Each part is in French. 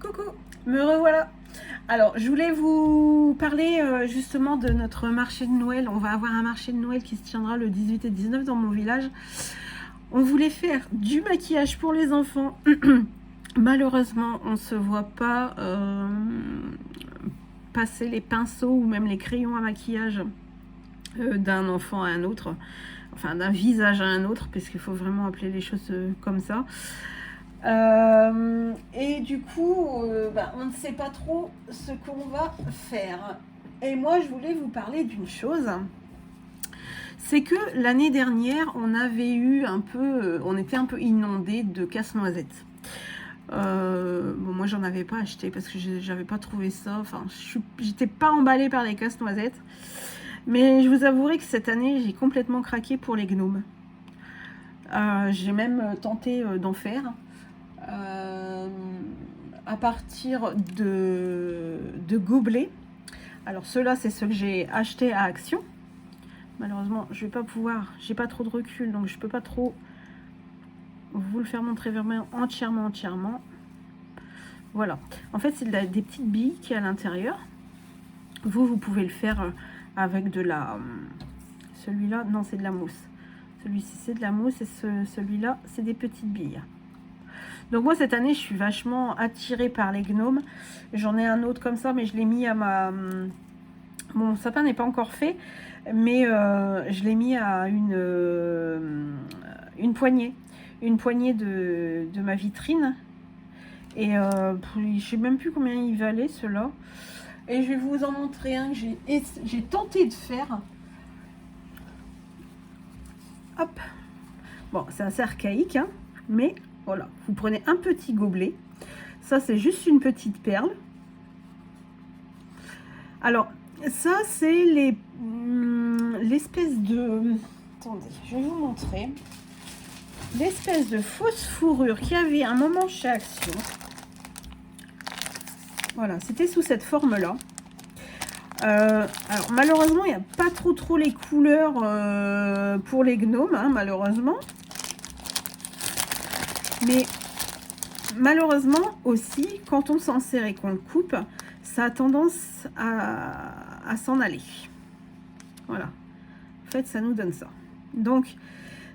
Coucou, me revoilà. Alors, je voulais vous parler justement de notre marché de Noël. On va avoir un marché de Noël qui se tiendra le 18 et 19 dans mon village. On voulait faire du maquillage pour les enfants. Malheureusement, on ne se voit pas passer les pinceaux ou même les crayons à maquillage d'un enfant à un autre. Enfin, d'un visage à un autre, parce qu'il faut vraiment appeler les choses comme ça. Et du coup, on ne sait pas trop ce qu'on va faire. Et moi, je voulais vous parler d'une chose. C'est que l'année dernière, on avait eu un peu, on était un peu inondé de casse-noisettes. Bon, moi, j'en avais pas acheté parce que j'avais pas trouvé ça. Enfin, j'étais pas emballée par les casse-noisettes. Mais je vous avouerai que cette année, j'ai complètement craqué pour les gnomes. J'ai même tenté d'en faire. À partir de gobelets. Alors ceux-là, c'est ceux que j'ai achetés à Action. Malheureusement, je vais pas pouvoir, j'ai pas trop de recul, donc je peux pas trop vous le faire montrer vraiment entièrement. Voilà. En fait, c'est des petites billes qui est à l'intérieur. Vous pouvez le faire avec de la... Celui-là, non, c'est de la mousse. Celui-ci, c'est de la mousse et celui-là, c'est des petites billes. Donc moi cette année je suis vachement attirée par les gnomes. J'en ai un autre comme ça, mais je l'ai mis à ma... Mon sapin n'est pas encore fait, mais je l'ai mis à une poignée. Une poignée de ma vitrine. Et je sais même plus combien il valait ceux-là. Et je vais vous en montrer un que j'ai tenté de faire. Hop. Bon, c'est assez archaïque, hein, mais... Voilà, vous prenez un petit gobelet. Ça, c'est juste une petite perle. Alors, ça, c'est l'espèce de... Attendez, je vais vous montrer. L'espèce de fausse fourrure qu'il y avait à un moment chez Action. Voilà, c'était sous cette forme-là. Alors, malheureusement, il n'y a pas trop les couleurs pour les gnomes, hein, malheureusement. Mais... Malheureusement aussi, quand on s'en sert et qu'on le coupe, ça a tendance à s'en aller. Voilà. En fait, ça nous donne ça. Donc,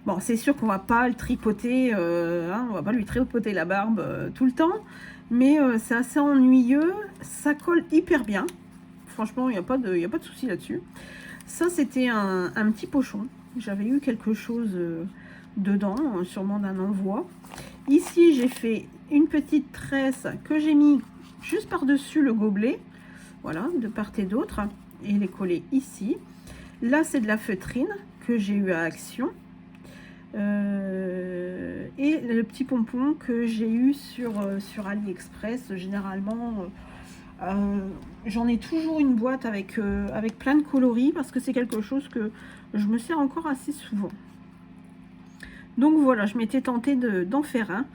bon, c'est sûr qu'on va pas le tripoter, on va pas lui tripoter la barbe tout le temps, mais c'est assez ennuyeux. Ça colle hyper bien. Franchement, il n'y a pas de souci là-dessus. Ça, c'était un petit pochon. J'avais eu quelque chose dedans, sûrement d'un envoi. Ici, j'ai fait une petite tresse que j'ai mis juste par-dessus le gobelet. Voilà, de part et d'autre. Et les coller ici. Là, c'est de la feutrine que j'ai eu à Action. Et le petit pompon que j'ai eu sur AliExpress. Généralement, j'en ai toujours une boîte avec plein de coloris parce que c'est quelque chose que je me sers encore assez souvent. Donc voilà, je m'étais tentée d'en faire un.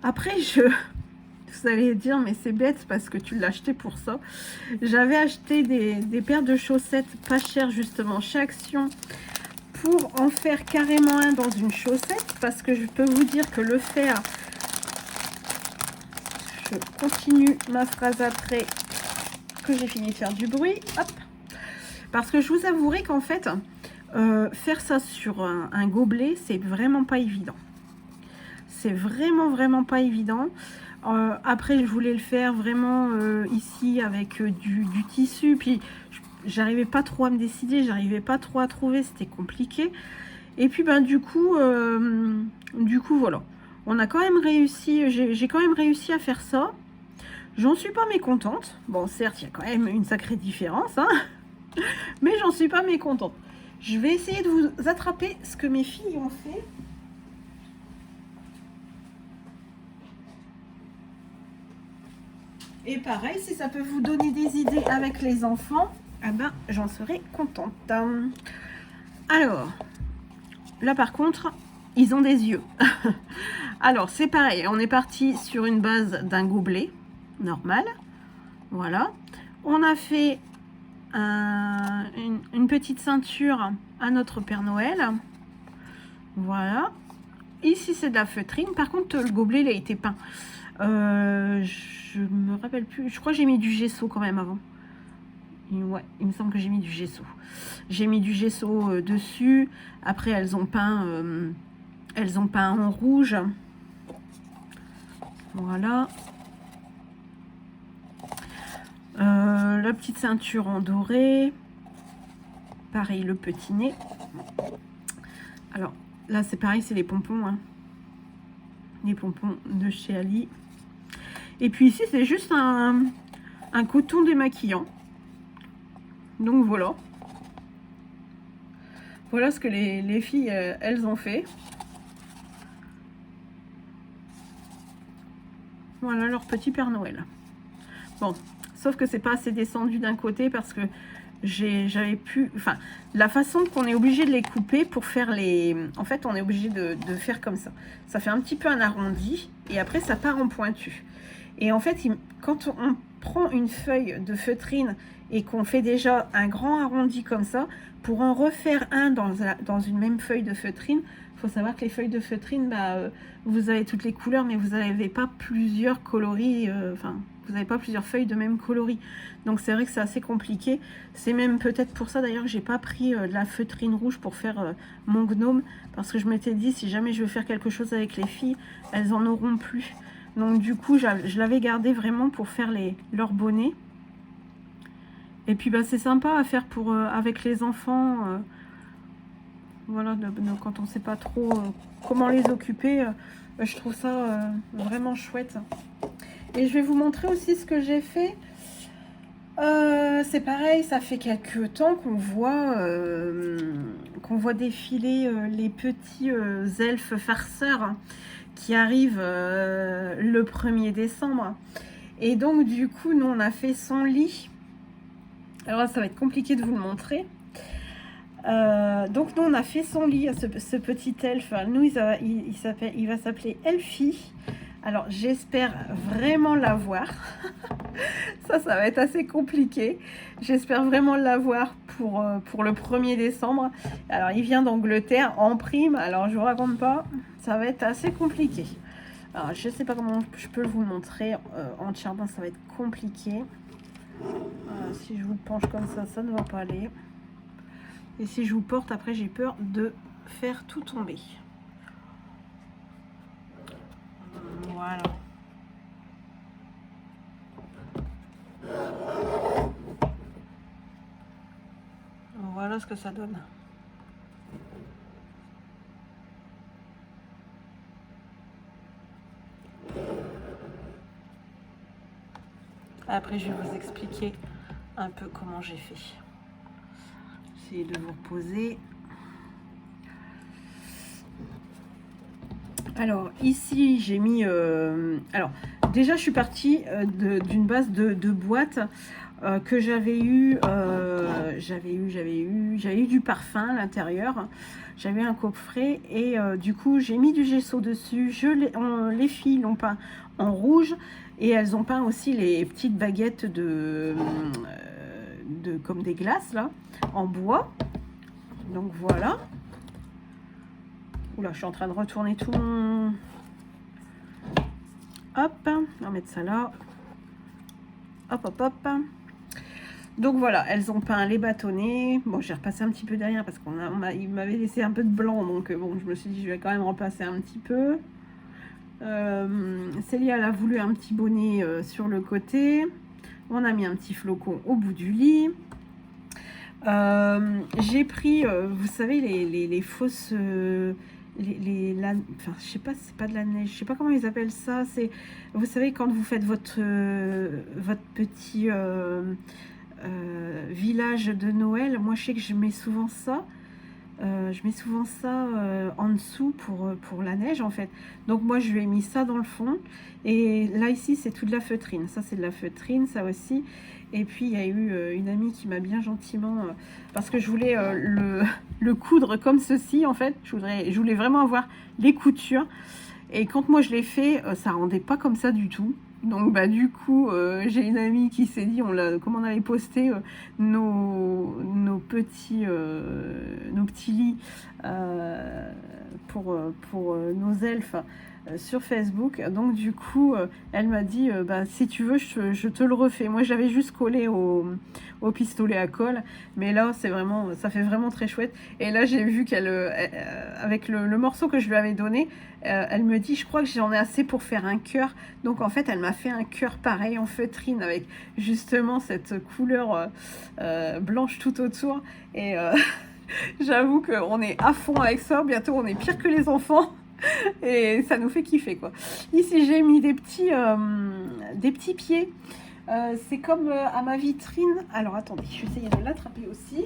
Après, vous allez dire, mais c'est bête parce que tu l'as acheté pour ça. J'avais acheté des paires de chaussettes pas chères justement chez Action pour en faire carrément un dans une chaussette. Parce que je peux vous dire que le faire... Je continue ma phrase après que j'ai fini de faire du bruit. Hop. Parce que je vous avouerai qu'en fait... faire ça sur un gobelet, c'est vraiment pas évident. C'est vraiment pas évident. Après, je voulais le faire vraiment ici avec du tissu. Puis, j'arrivais pas trop à me décider. J'arrivais pas trop à trouver. C'était compliqué. Et puis, du coup, voilà. On a quand même réussi. J'ai quand même réussi à faire ça. J'en suis pas mécontente. Bon, certes, il y a quand même une sacrée différence, hein. Mais j'en suis pas mécontente. Je vais essayer de vous attraper ce que mes filles ont fait. Et pareil, si ça peut vous donner des idées avec les enfants, eh ben, j'en serai contente. Alors, là par contre, ils ont des yeux. Alors, c'est pareil, on est parti sur une base d'un gobelet normal. Voilà. On a fait une petite ceinture à notre Père Noël. Voilà. Ici, c'est de la feutrine. Par contre, le gobelet, il a été peint. je me rappelle plus. Je crois que j'ai mis du gesso quand même avant. Ouais, il me semble que j'ai mis du gesso. J'ai mis du gesso dessus. Après, elles ont peint en rouge. Voilà. La petite ceinture en doré. Pareil, le petit nez. Alors, là, c'est pareil, c'est les pompons. Hein. Les pompons de chez Ali. Et puis ici, c'est juste un coton démaquillant. Donc voilà. Voilà ce que les filles, elles ont fait. Voilà leur petit Père Noël. Bon, sauf que c'est pas assez descendu d'un côté parce que j'avais pu... Enfin, la façon qu'on est obligé de les couper pour faire les... En fait, on est obligé de faire comme ça. Ça fait un petit peu un arrondi et après, ça part en pointu. Et en fait, quand on prend une feuille de feutrine et qu'on fait déjà un grand arrondi comme ça, pour en refaire un dans une même feuille de feutrine, il faut savoir que les feuilles de feutrine, vous avez toutes les couleurs, mais vous n'avez pas plusieurs coloris, vous n'avez pas plusieurs feuilles de même coloris. Donc c'est vrai que c'est assez compliqué. C'est même peut-être pour ça d'ailleurs que j'ai pas pris de la feutrine rouge pour faire mon gnome, parce que je m'étais dit, si jamais je veux faire quelque chose avec les filles, elles en auront plus. Donc du coup, je l'avais gardé vraiment pour faire leurs bonnets. Et puis c'est sympa à faire avec les enfants. Voilà, quand on ne sait pas trop comment les occuper, je trouve ça vraiment chouette. Et je vais vous montrer aussi ce que j'ai fait. C'est pareil, ça fait quelques temps qu'on voit défiler les petits elfes farceurs qui arrivent le 1er décembre. Et donc du coup, nous on a fait son lit. Alors là, ça va être compliqué de vous le montrer. Donc nous on a fait son lit à ce petit elfe. Nous il va s'appeler Elfie. Alors j'espère vraiment l'avoir. ça va être assez compliqué. J'espère vraiment l'avoir pour le 1er décembre. Alors il vient d'Angleterre en prime. Alors je vous raconte pas, ça va être assez compliqué. Alors je sais pas comment je peux vous le montrer entièrement, ça va être compliqué. Si je vous penche comme ça ne va pas aller. Et si je vous porte, après j'ai peur de faire tout tomber. Voilà. Voilà ce que ça donne. Après, je vais vous expliquer un peu comment j'ai fait. Essayez de vous reposer. Alors, ici, j'ai mis... alors, déjà, je suis partie d'une base de boîte que j'avais eu... j'avais eu du parfum à l'intérieur. J'avais un coffret et du coup, j'ai mis du gesso dessus. Les filles l'ont peint en rouge et elles ont peint aussi les petites baguettes comme des glaces, là, en bois. Donc, voilà. Oula, je suis en train de retourner tout mon... Hop, on va mettre ça là. Hop, hop, hop. Donc voilà, elles ont peint les bâtonnets. Bon, j'ai repassé un petit peu derrière parce qu'il m'avait laissé un peu de blanc. Donc bon, je me suis dit, je vais quand même repasser un petit peu. Célia, elle a voulu un petit bonnet sur le côté. On a mis un petit flocon au bout du lit. J'ai pris, vous savez, les fausses... enfin, je sais pas, c'est pas de la neige, je sais pas comment ils appellent ça. C'est, vous savez, quand vous faites votre petit village de Noël, moi je sais que je mets souvent ça. En dessous pour la neige en fait. Donc moi je lui ai mis ça dans le fond. Et là ici c'est toute de la feutrine. Ça c'est de la feutrine, ça aussi. Et puis il y a eu une amie qui m'a bien gentiment... parce que je voulais le coudre comme ceci en fait. Je voulais vraiment avoir les coutures. Et quand moi je l'ai fait, ça rendait pas comme ça du tout. Donc du coup j'ai une amie qui s'est dit, comme on avait posté nos petits lits pour nos elfes sur Facebook. Donc du coup, elle m'a dit, bah, si tu veux, je te le refais. Moi, j'avais juste collé au pistolet à colle, mais là, c'est vraiment, ça fait vraiment très chouette. Et là, j'ai vu qu'elle, avec le morceau que je lui avais donné, elle me dit, je crois que j'en ai assez pour faire un cœur. Donc en fait, elle m'a fait un cœur pareil en feutrine avec justement cette couleur blanche tout autour. Et j'avoue qu'on est à fond avec ça. Bientôt, on est pire que les enfants. Et ça nous fait kiffer, quoi. Ici, j'ai mis des petits pieds. C'est comme à ma vitrine. Alors, attendez, je vais essayer de l'attraper aussi.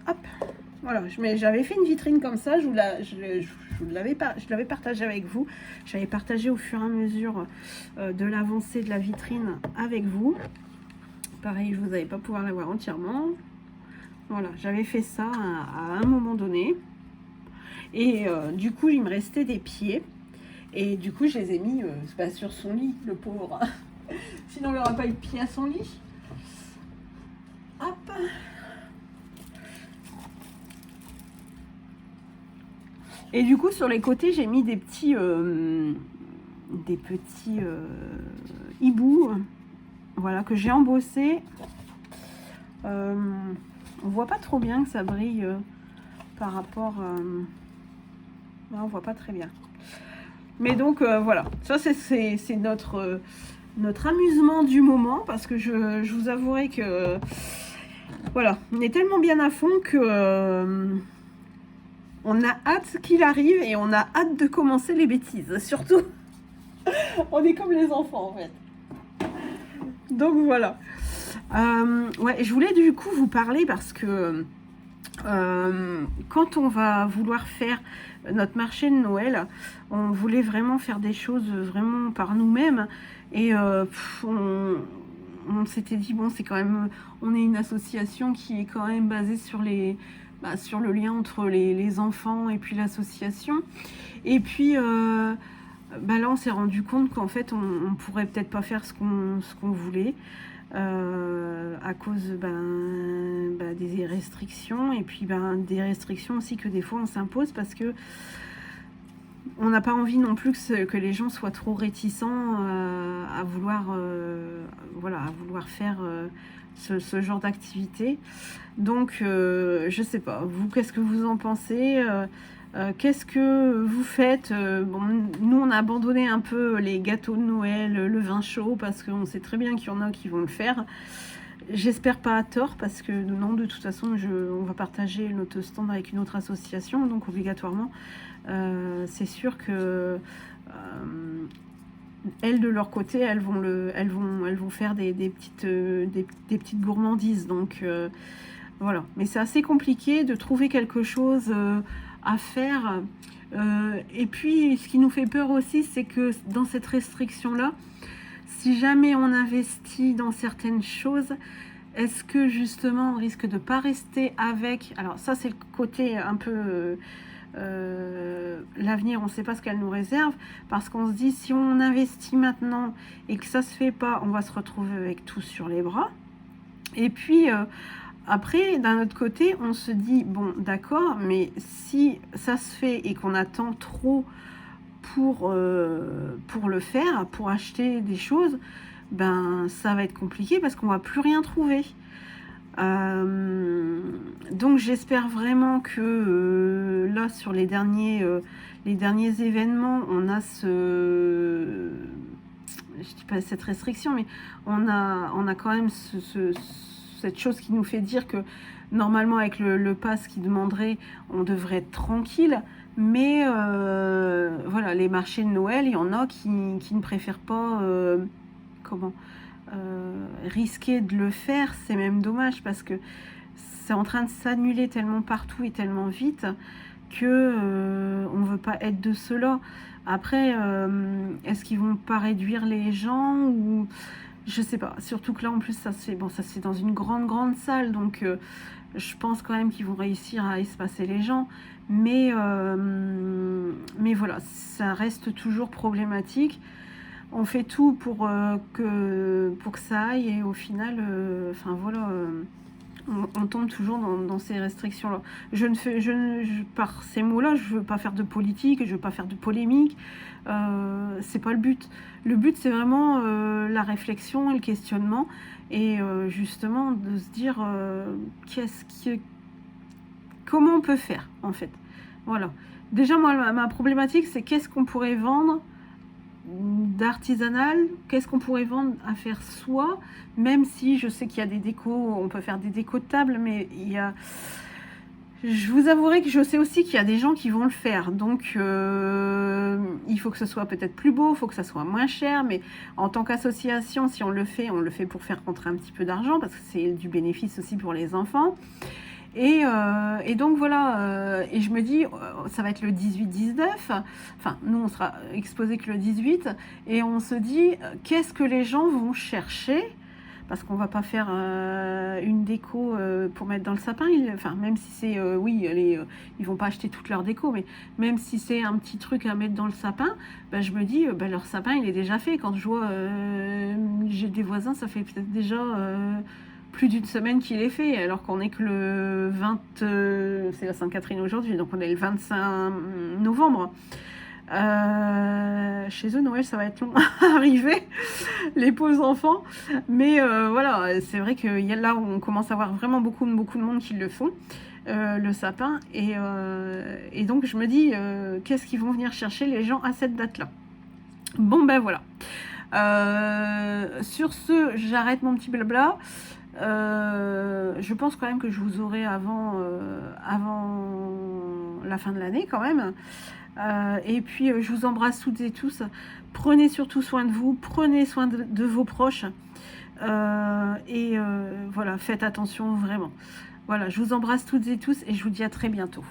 Hop, voilà. J'avais fait une vitrine comme ça. Je l'avais partagé avec vous. J'avais partagé au fur et à mesure de l'avancée de la vitrine avec vous. Pareil, vous n'allez pas pouvoir la voir entièrement. Voilà, j'avais fait ça à un moment donné. Et du coup, il me restait des pieds. Et du coup, je les ai mis sur son lit, le pauvre. Sinon, il n'aura pas eu de pied à son lit. Hop. Et du coup, sur les côtés, j'ai mis des petits hiboux. Voilà, que j'ai embossé. On voit pas trop bien que ça brille par rapport... non, on voit pas très bien. Mais donc, voilà. Ça, c'est notre amusement du moment. Parce que je vous avouerai que... voilà, on est tellement bien à fond que... on a hâte qu'il arrive et on a hâte de commencer les bêtises. Surtout, on est comme les enfants, en fait. Donc, voilà. Ouais, je voulais du coup vous parler parce que quand on va vouloir faire notre marché de Noël, on voulait vraiment faire des choses vraiment par nous-mêmes et on s'était dit bon, c'est quand même, on est une association qui est quand même basée sur sur le lien entre les enfants et puis l'association. Et puis là, on s'est rendu compte qu'en fait, on pourrait peut-être pas faire ce qu'on voulait. À cause des restrictions et puis des restrictions aussi que des fois on s'impose parce que on n'a pas envie non plus que les gens soient trop réticents à vouloir faire ce genre d'activité. Donc je sais pas, vous, qu'est-ce que vous en pensez? Qu'est-ce que vous faites? Bon, nous, on a abandonné un peu les gâteaux de Noël, le vin chaud, parce qu'on sait très bien qu'il y en a qui vont le faire. J'espère pas à tort, parce que non, de toute façon, on va partager notre stand avec une autre association, donc obligatoirement, c'est sûr que elles, de leur côté, elles vont faire des petites gourmandises. Donc voilà. Mais c'est assez compliqué de trouver quelque chose à faire. Et puis, ce qui nous fait peur aussi, c'est que dans cette restriction-là, si jamais on investit dans certaines choses, est-ce que justement on risque de ne pas rester avec... Alors ça, c'est le côté un peu... l'avenir, on ne sait pas ce qu'elle nous réserve, parce qu'on se dit, si on investit maintenant et que ça se fait pas, on va se retrouver avec tout sur les bras. Et puis... après, d'un autre côté, on se dit, bon, d'accord, mais si ça se fait et qu'on attend trop pour le faire, pour acheter des choses, ça va être compliqué parce qu'on va plus rien trouver. Donc j'espère vraiment que là, sur les derniers événements, on a je dis pas cette restriction, mais on a quand même cette chose qui nous fait dire que normalement avec le pass qui demanderait, on devrait être tranquille, mais voilà, les marchés de Noël, il y en a qui ne préfèrent pas risquer de le faire. C'est même dommage parce que c'est en train de s'annuler tellement partout et tellement vite que on veut pas être de ceux-là. Après, est-ce qu'ils vont pas réduire les gens ou... Je sais pas, surtout que là en plus ça se fait dans une grande salle, donc je pense quand même qu'ils vont réussir à espacer les gens, mais voilà, ça reste toujours problématique. On fait tout pour que ça aille et au final, On tombe toujours dans ces restrictions-là. Par ces mots-là, je veux pas faire de politique, je veux pas faire de polémique. C'est pas le but. Le but, c'est vraiment la réflexion et le questionnement. Et justement, de se dire comment on peut faire, en fait. Voilà. Déjà, moi, ma problématique, c'est qu'est-ce qu'on pourrait vendre d'artisanal, qu'est-ce qu'on pourrait vendre à faire soi, même si je sais qu'il y a des décos, on peut faire des décos de table, mais je vous avouerai que je sais aussi qu'il y a des gens qui vont le faire, donc il faut que ce soit peut-être plus beau, il faut que ça soit moins cher, mais en tant qu'association, si on le fait pour faire rentrer un petit peu d'argent, parce que c'est du bénéfice aussi pour les enfants. Et donc voilà, et je me dis, ça va être le 18-19, enfin nous on sera exposé que le 18, et on se dit, qu'est-ce que les gens vont chercher, parce qu'on va pas faire une déco pour mettre dans le sapin, enfin même si c'est, oui, ils vont pas acheter toute leur déco, mais même si c'est un petit truc à mettre dans le sapin, ben, je me dis, ben, leur sapin il est déjà fait, quand je vois, j'ai des voisins, ça fait peut-être déjà... plus d'une semaine qu'il est fait, alors qu'on est que le 20... c'est la Sainte-Catherine aujourd'hui, donc on est le 25 novembre. Chez eux, Noël, ça va être long à arriver, les pauvres enfants. Mais voilà, c'est vrai que là, on commence à voir vraiment beaucoup de monde qui le font, le sapin. Et donc, je me dis, qu'est-ce qu'ils vont venir chercher les gens à cette date-là? Bon, ben voilà. Sur ce, j'arrête mon petit blabla. Je pense quand même que je vous aurai avant la fin de l'année quand même. Et puis je vous embrasse toutes et tous. Prenez surtout soin de vous, prenez soin de vos proches. Voilà, faites attention vraiment. Voilà, je vous embrasse toutes et tous et je vous dis à très bientôt.